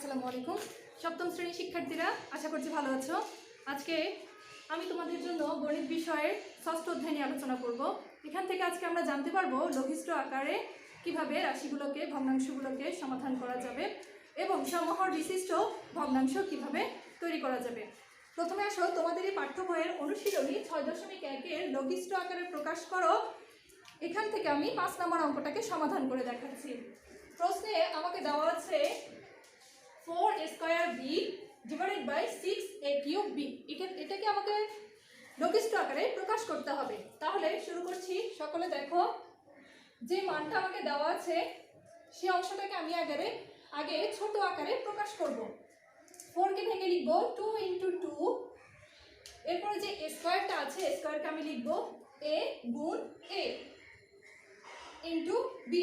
আসসালামু আলাইকুম সপ্তম শ্রেণীর শিক্ষার্থীরা, আশা করছি ভালো আছো। আজকে আমি তোমাদের জন্য গণিত বিষয়ের ষষ্ঠ অধ্যায় নিয়ে আলোচনা করব। এখান থেকে আজকে আমরা জানতে পারবো লঘিষ্ঠ আকারে কিভাবে রাশিগুলোকে ভগ্নাংশগুলোকে সমাধান করা যাবে এবং সমহর বিশিষ্ট ভগ্নাংশ কিভাবে তৈরি করা যাবে। প্রথমে আসো তোমাদের এই পাঠ্য বইয়ের অনুশীলনী 6.1-এর লঘিষ্ঠ আকারে প্রকাশ করো। এখান থেকে আমি 5 নম্বর অঙ্কটাকে সমাধান করে দেখাচ্ছি। প্রশ্নে আমাকে দেওয়া আছে 4a² b divided by 6a³ b। এটাকে আমাকে লঘিষ্ঠ আকারে প্রকাশ করতে হবে। তাহলে শুরু করছি। সকলে দেখো, যে মানটা আমাকে দেওয়া আছে সেই অংশটাকে আমি আগে ছোট আকারে প্রকাশ করব। 4কে ভেঙে লিখব 2 × 2। এরপরে যে স্কোয়ারটা আছে স্কোয়ারকে আমি লিখব a গুণ a ইন্টু b।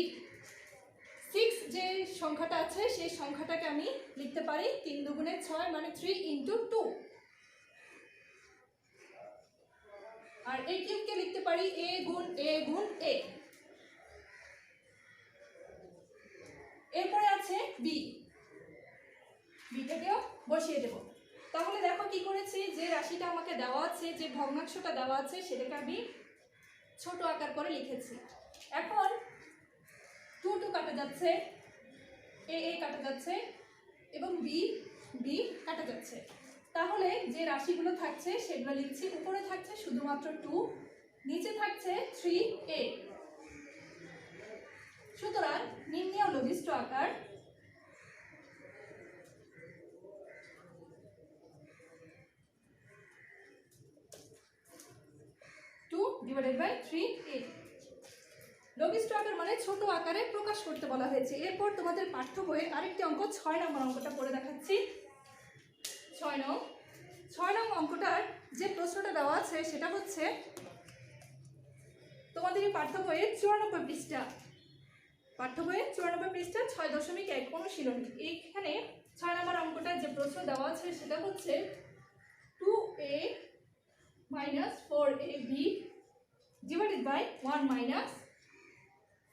6 যে সংখ্যাটা আছে সেই সংখ্যাটাকে আমি লিখতে পারি 3 দুগুণে 6 মানে 3 × 2। আর a কিউবকে লিখতে পারি a গুণ a। এরপরে আছে b, বিটাকেও বসিয়ে দেব। তাহলে দেখো কি করেছি, যে রাশিটা আমাকে দেওয়া আছে, যে ভগ্নাংশটা দেওয়া আছে সেটাকে আমি ছোট আকার করে লিখেছি। এখন 2 কাটা যাচ্ছে, a কাটা যাচ্ছে এবং b কাটা যাচ্ছে। তাহলে যে রাশিগুলো থাকছে সেগুলো লিখছি। উপরে থাকছে শুধুমাত্র 2, নিচে থাকছে 3a। সুতরাং নির্ণেয় লঘিষ্ঠ আকার ডিভাইডেড বাই 3a। লঘিষ্ঠ আকার মানে ছোট আকারে প্রকাশ করতে বলা হয়েছে। এরপর তোমাদের পাঠ্য বইয়ের আরেকটি অঙ্ক 6 নম্বর অঙ্কটা পড়ে দেখাচ্ছি। 6 নং অঙ্কটার যে প্রশ্নটা দেওয়া আছে সেটা হচ্ছে তোমাদের এই পাঠ্য বইয়ের 94 পৃষ্ঠা। পাঠ্য বইয়ের 94 পৃষ্ঠা 6.1 অনুশীলনী। এইখানে 6 নম্বর অঙ্কটার যে প্রশ্ন দেওয়া আছে সেটা হচ্ছে 2a - 4ab divided by 1 -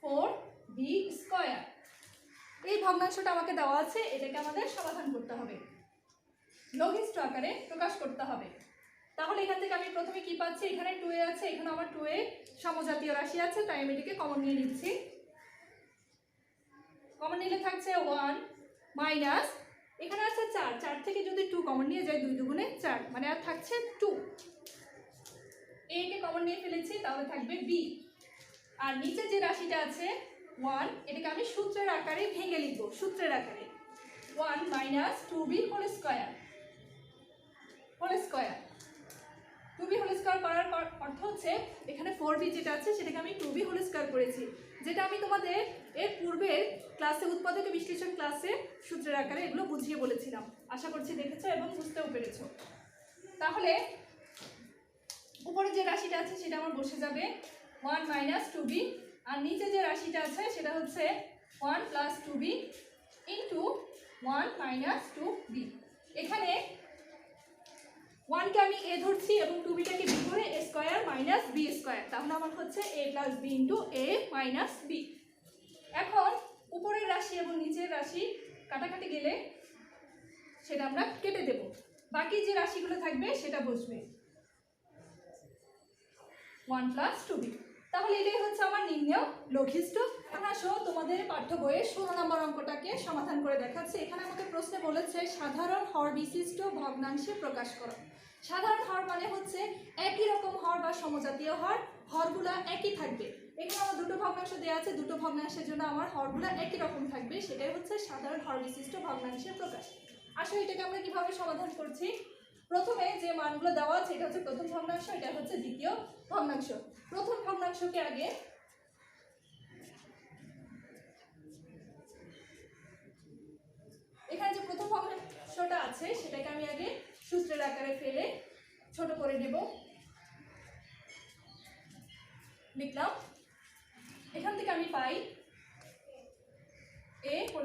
4b²। এই ভগ্নাংশটা আমাকে দেওয়া আছে, এটাকে আমাদের সমাধান করতে হবে, লঘিষ্ঠ আকারে প্রকাশ করতে হবে। তাহলে এখান থেকে আমি প্রথমে কি পাচ্ছি, এখানে 2a আছে, এখানে আমার 2a সমজাতীয় রাশি আছে, তাই আমি এটাকে কমন নিয়ে নিচ্ছি। কমন নিলে থাকছে 1 মাইনাস, এখানে আছে 4 থেকে যদি 2 কমন নিয়ে যায় 2 দুগুণে 4 মানে আর থাকছে 2। a কে কমন নিয়ে ফেলেছি, তাহলে থাকবে b। আর নিচে যে রাশিটা আছে 1, এটাকে আমি সূত্রের আকারে ভেঙে লিখব। সূত্রের আকারে 1 - 2b² 2b² করার অর্থ হচ্ছে এখানে 4b যেটা আছে সেটাকে আমি 2b² করেছি, যেটা আমি তোমাদের এর পূর্বের ক্লাসে উৎপাদক বিশ্লেষণ ক্লাসে সূত্রের আকারে এগুলো বুঝিয়ে বলেছিলাম। আশা করছি দেখেছো এবং বুঝতেও পেরেছো। তাহলে উপরে যে রাশিটা আছে সেটা আমার বসে যাবে 1 - 2b, আর নিচে যে রাশিটা আছে সেটা হচ্ছে 1 + 2b ইন্টু 1 - 2b। এখানে 1কে আমি a ধরছি এবং 2bটাকে b করে a² - b²। তাহলে আমার হচ্ছে a + b into a - b। এখন উপরের রাশি এবং নিচের রাশি কাটাকাটি গেলে সেটা আমরা কেটে দেব, বাকি যে রাশিগুলো থাকবে সেটা বসবে 1 + 2b। তাহলে এটাই হচ্ছে আমার নির্ণেয় লঘিষ্ঠ। এখন আসো তোমাদের পাঠ্য বইয়ের 16 নম্বর অঙ্কটাকে সমাধান করে দেখাচ্ছি। এখানে আমাকে প্রশ্নে বলেছে সাধারণ হর বিশিষ্ট ভগ্নাংশে প্রকাশ করো। সাধারণ হর মানে হচ্ছে একই রকম হর বা সমজাতীয় হর, হরগুলা একই থাকবে। এখানে আমার দুটো ভগ্নাংশ দেওয়া আছে, দুটো ভগ্নাংশের জন্য আমার হরগুলা একই রকম থাকবে, সেটাই হচ্ছে সাধারণ হর বিশিষ্ট ভগ্নাংশের প্রকাশ। আসলে এটাকে আমরা কিভাবে সমাধান করছি, প্রথমে যে মানগুলো দেওয়া আছে এটা হচ্ছে প্রথম ভগ্নাংশ, এটা হচ্ছে দ্বিতীয় ভগ্নাংশ। প্রথম ভগ্নাংশকে আগে এখানে যে প্রথম ভগ্নাংশটা আছে সেটাকে আমি আগে সূত্রের আকারে ফেলে ছোট করে দেব। লিখলাম, এখান থেকে আমি পাই a² - 2²,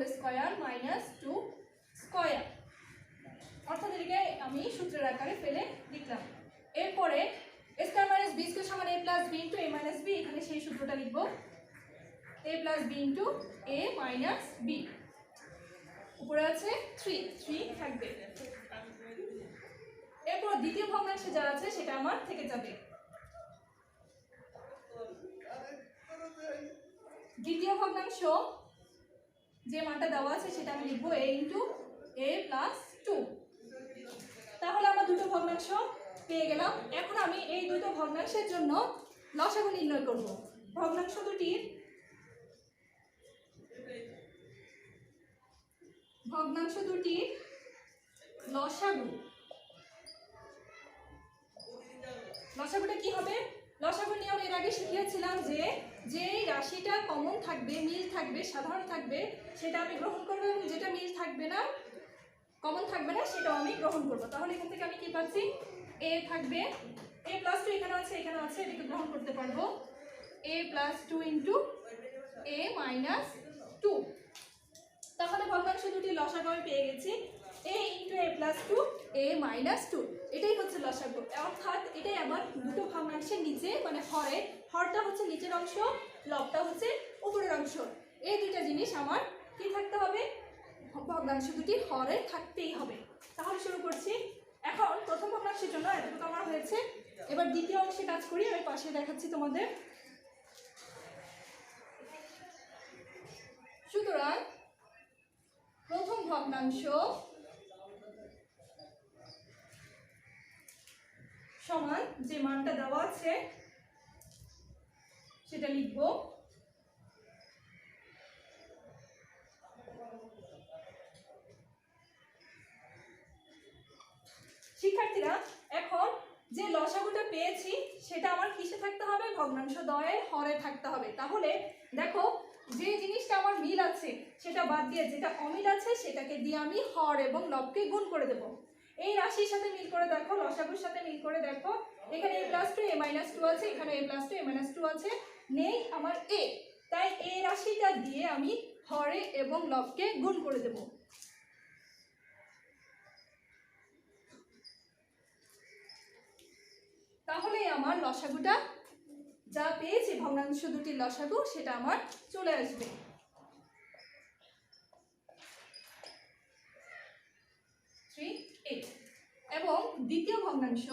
অর্থাৎ এটাকে আমি সূত্রের আকারে ফেলে লিখলাম। এরপরে a² - b² = a + b * a - b। এখানে সেই সূত্রটা লিখব a + b * a - b। উপরে আছে 3 থাকবে। এরপর দ্বিতীয় ভগ্নাংশে যা আছে সেটা আমার থেকে যাবে। দ্বিতীয় ভগ্নাংশ যে মানটা দেওয়া আছে সেটা আমি লিখবো a × a + 2। তাহলে আমরা দুটো ভগ্নাংশ পেয়ে গেলাম। এখন আমি এই দুটো ভগ্নাংশের জন্য লসাগু নির্ণয় করব। ভগ্নাংশ দুটির লসাগুটা কি হবে? লসাগু নিয়ম এর আগে শিখিয়েছিলাম যে যেই রাশিটা কমন থাকবে, মিল থাকবে, সাধারণ থাকবে সেটা আমি গ্রহণ করব, এবং যেটা মিল থাকবে না, কমন থাকবে না, সেটাও আমি গ্রহণ করব। তাহলে এখান থেকে আমি কি পাচ্ছি? a থাকবে, a + 2 এখানে আছে, এটাকে গ্রহণ করতে পারবো। a + 2 × a - 2। তাহলে ভগ্নাংশ দুটি লসাগু আমি পেয়ে গেছি। a × a + 2 a - 2, এটাই হচ্ছে লসাগু। অর্থাৎ এটাই আমার দুটো ভগ্নাংশের নিচে, মানে হরটা হচ্ছে নিচের অংশ, লবটা হচ্ছে উপরের অংশ। এই দুইটা জিনিস আমার কি থাকতে হবে? ভগ্নাংশ দুটি হরে থাকতেই হবে। তাহলে শুরু করছি। এখন প্রথম ভগ্নাংশের জন্য এতটুকু আমার হয়েছে। এবার দ্বিতীয় অংশে কাজ করি, আমি পাশে দেখাচ্ছি তোমাদের। সুতরাং প্রথম ভগ্নাংশ সমান যে মানটা দেওয়া আছে সেটা লিখব। শিক্ষার্থীরা, এখন যে লসাগুটা পেয়েছি সেটা আমার কিসে থাকতে হবে? ভগ্নাংশ দ্বয়ের হরে থাকতে হবে। তাহলে দেখো, যে জিনিসটা আমার মিল আছে সেটা বাদ দিয়ে যেটা অমিল আছে সেটাকে দিয়ে আমি হর এবং লবকে গুণ করে দেব। এই রাশির সাথে মিল করে দেখো, লসাগুর সাথে মিল করে দেখো, এখানে a + 2 a - 2 আছে, এখানে a + 2 a - 2 আছে, নেই আমার a। তাই এই রাশিটা দিয়ে আমি হরে এবং লবকে গুণ করে দেব। তাহলে আমার লসাগুটা যা পেয়েছি, ভগ্নাংশ দুটির লসাগু, সেটা আমার চলে আসবে। 3 8। এবং দ্বিতীয় ভগ্নাংশ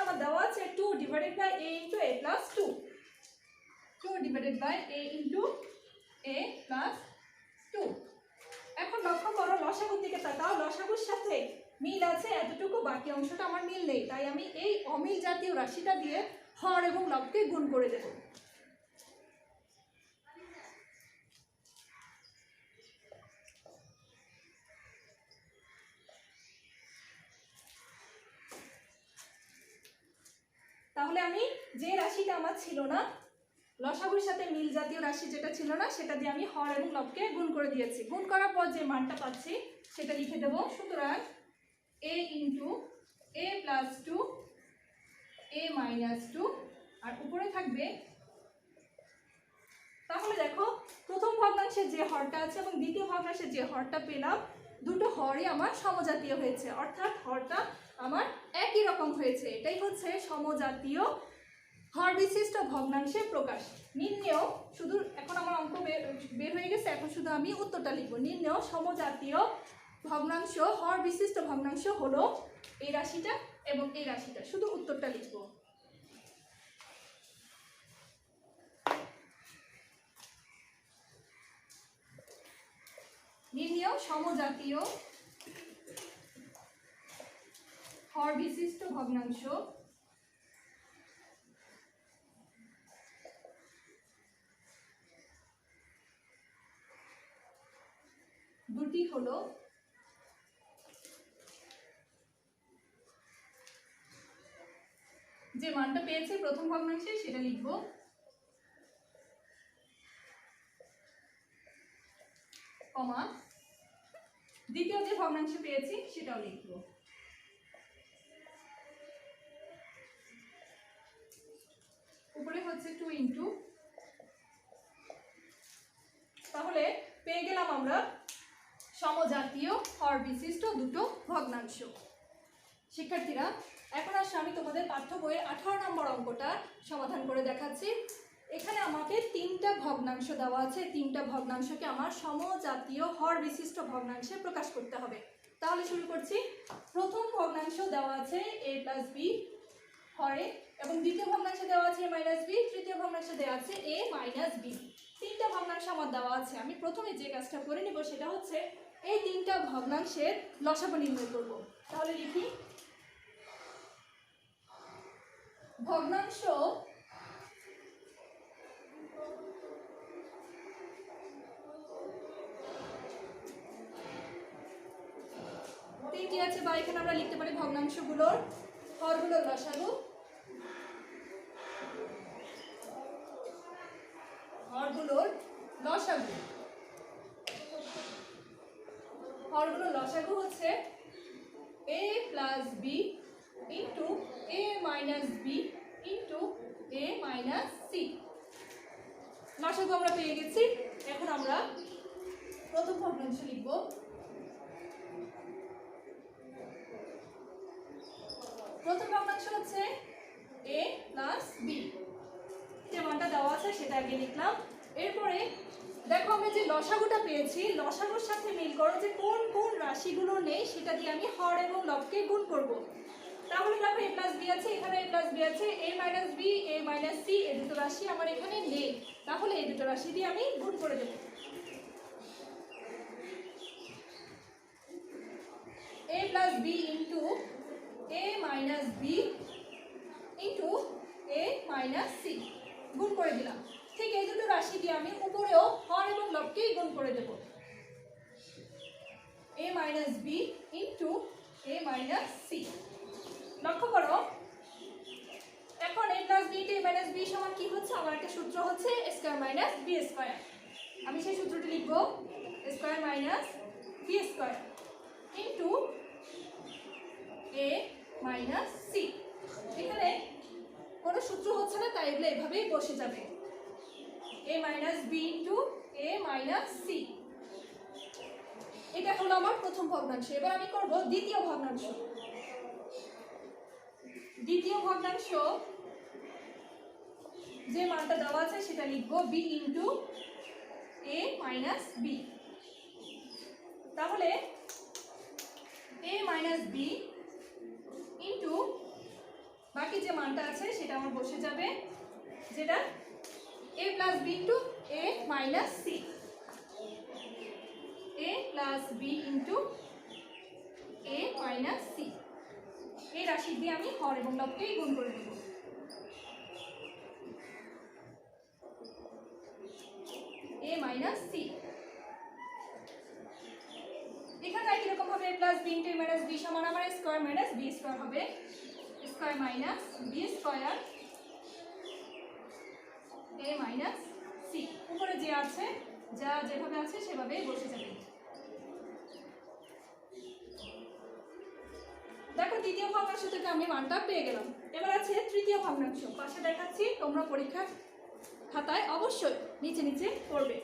আমার দেওয়া আছে 2 / a × a + 2। 2 / a × a + 2। এখন লক্ষ্য করো, লসাগুর দিকে তাকাও। লসাগুর সাথে মিল আছে এতটুকু, বাকি অংশটা আমার মিল নেই। তাই আমি এই অমিল জাতীয় রাশিটা দিয়ে হর এবং লবকে গুণ করে দেব। তাহলে আমি যে রাশিটা আমার ছিল না, লসাগুর সাথে মিল জাতীয় রাশি যেটা ছিল না, সেটা দিয়ে আমি হর এবং লবকে গুণ করে দিয়েছি। গুণ করার পর যে মানটা পাচ্ছি সেটা লিখে দেব। সুতরাং a × a + 2 a - 2, আর উপরে থাকবে। তাহলে দেখো, প্রথম ভগ্নাংশে যে হরটা আছে এবং দ্বিতীয় ভগ্নাংশে যে হরটা পেলাম, দুটো হরই আমার সমজাতীয় হয়েছে, অর্থাৎ হরটা আমার একই রকম হয়েছে। এটাই হচ্ছে সমজাতীয় হর বিশিষ্ট ভগ্নাংশের প্রকাশ। নির্ণেয়, শুধু এখন আমার অঙ্ক বের হয়ে গেছে, এখন শুধু আমি উত্তরটা লিখব। নির্ণেয় সমজাতীয় ভগ্নাংশ, হর বিশিষ্ট ভগ্নাংশ হলো এই রাশিটা এবং এই রাশিটা। শুধু উত্তরটা লিখব। নির্ণেয় সমজাতীয় হর বিশিষ্ট ভগ্নাংশ দুটি হলো যে মানটা পেয়েছে প্রথম ভগ্নাংশে সেটা লিখব, কমা দ্বিতীয় যে ভগ্নাংশে পেয়েছি সেটাও লিখব। উপরে হচ্ছে 2 × তাহলে পেয়ে গেলাম আমরা সমজাতীয় হর বিশিষ্ট দুটো ভগ্নাংশ। শিক্ষার্থীরা, এখন আসলে আমি তোমাদের পাঠ্য বইয়ের 18 নম্বর অঙ্কটা সমাধান করে দেখাচ্ছি। এখানে আমাকে তিনটা ভগ্নাংশ দেওয়া আছে, তিনটা ভগ্নাংশকে আমার সমজাতীয় হর বিশিষ্ট ভগ্নাংশে প্রকাশ করতে হবে। তাহলে শুরু করছি। প্রথম ভগ্নাংশ দেওয়া আছে a প্লাস বি হরে, এবং দ্বিতীয় ভগ্নাংশ দেওয়া আছে a মাইনাস বি, তৃতীয় ভগ্নাংশ দেওয়া আছে a মাইনাস বি। তিনটা ভগ্নাংশ আমার দেওয়া আছে। আমি প্রথমে যে কাজটা করে নেব সেটা হচ্ছে এই তিনটা ভগ্নাংশের লসাগু নির্ণয় করব। তাহলে লিখি ভগ্নাংশ তিনটি আছে, বা এখানে আমরা লিখতে পারি ভগ্নাংশগুলোর হরগুলোর লসাগু, হরগুলোর লসাগু। হরগুলোর লসাগু হচ্ছে a plus B into a minus B into a minus C. লসাগু আমরা পেয়ে গেছি। এখন আমরা প্রথম ভগ্নাংশ লিখব। প্রথম ভগ্নাংশ হচ্ছে a প্লাস বি, যে মানটা দেওয়া আছে সেটা আগে লিখলাম। এরপরে দেখো আমি যে লসাগুটা পেয়েছি, লসাগুর সাথে মিল করো যে কোন কোন রাশিগুলো নেই সেটা দিয়ে আমি হর এবং লবকে গুণ করব। তাহলে দেখো a প্লাস বি আছে, এখানে a প্লাস বি আছে, a minus B, a minus C, এই দুটো রাশি আমার এখানে নেই। তাহলে এই দুটো রাশি দিয়ে আমি গুণ করে দেব। a plus B into a minus B into a minus C গুণ করে দিলাম। ঠিক এই দুটো রাশি দিয়ে আমি উপরেও হর এবং লবকেই গুণ করে দেব। a minus B into a minus C. লক্ষ্য করো এখন a plus B into a minus B সমান কি হচ্ছে? আমার একটা সূত্র হচ্ছে a square minus B square. আমি সেই সূত্রটি লিখব a square minus B square into a minus C. এখানে কোনো সূত্র হচ্ছে না, তাই এগুলো এভাবেই বসে যাবে। a minus B into a minus C. এটা হলো আমার প্রথম ভগ্নাংশ। এবার আমি করব দ্বিতীয় ভগ্নাংশ। দ্বিতীয় ভগ্নাংশ যে মানটা দেওয়া আছে সেটা লিখব b into a minus B. তাহলে a মাইনাস বি ইন্টু বাকি যে মানটা আছে সেটা আমার বসে যাবে, যেটা a plus B into a minus C. a plus B into a minus C. এই রাশি দিয়ে আমি হর এবং লবকেই গুণ করে দেব। a minus C. এখানে একই রকম ভাবে a plus B into a minus B সমান আমার স্কয়ার মাইনাস বি স্কয়ার হবে। Square minus B square a minus C. উপরে যে আছে যা যেভাবে আছে সেভাবেই বসে যাবে। দেখো দ্বিতীয় ভগ্নাংশ থেকে আমি মানটা পেয়ে গেলাম। এবার আছে তৃতীয় ভগ্নাংশ। পাশে দেখাচ্ছি, তোমরা পরীক্ষার খাতায় অবশ্যই নিচে নিচে পড়বে।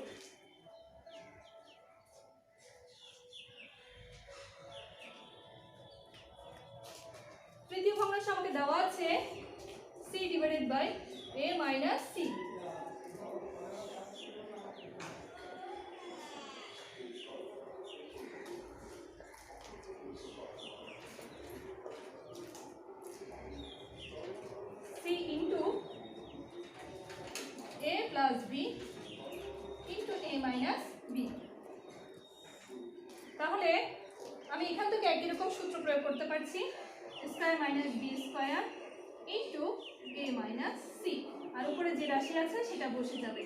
তৃতীয় ভগ্নাংশ আমাকে দেওয়া আছে c divided by a minus C. a plus B into a minus B. তাহলে আমি এখান থেকে একই রকম সূত্র প্রয়োগ করতে পারছি, square minus B square into a minus C. আর উপরে যে রাশি আছে সেটা বসে যাবে।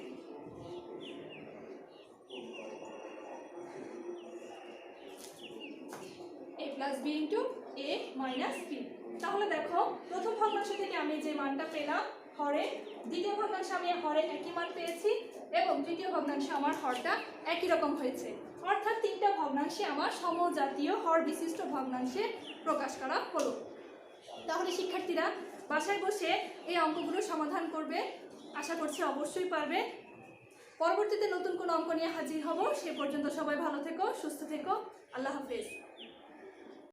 a plus B into a minus B. তাহলে দেখো প্রথম ভগ্নাংশ থেকে আমি যে মানটা পেলাম হরে, দ্বিতীয় ভগ্নাংশে আমি হরে একই মান পেয়েছি এবং তৃতীয় ভগ্নাংশে আমার হরটা একই রকম হয়েছে। অর্থাৎ তিনটা ভগ্নাংশে আমার সমজাতীয় হর বিশিষ্ট ভগ্নাংশে প্রকাশ করা হলো। তাহলে শিক্ষার্থীরা বাসায় বসে এই অঙ্কগুলো সমাধান করবে, আশা করছি অবশ্যই পারবে। পরবর্তীতে নতুন কোনো অঙ্ক নিয়ে হাজির হব। সে পর্যন্ত সবাই ভালো থেকো, সুস্থ থেকো। আল্লাহ হাফেজ।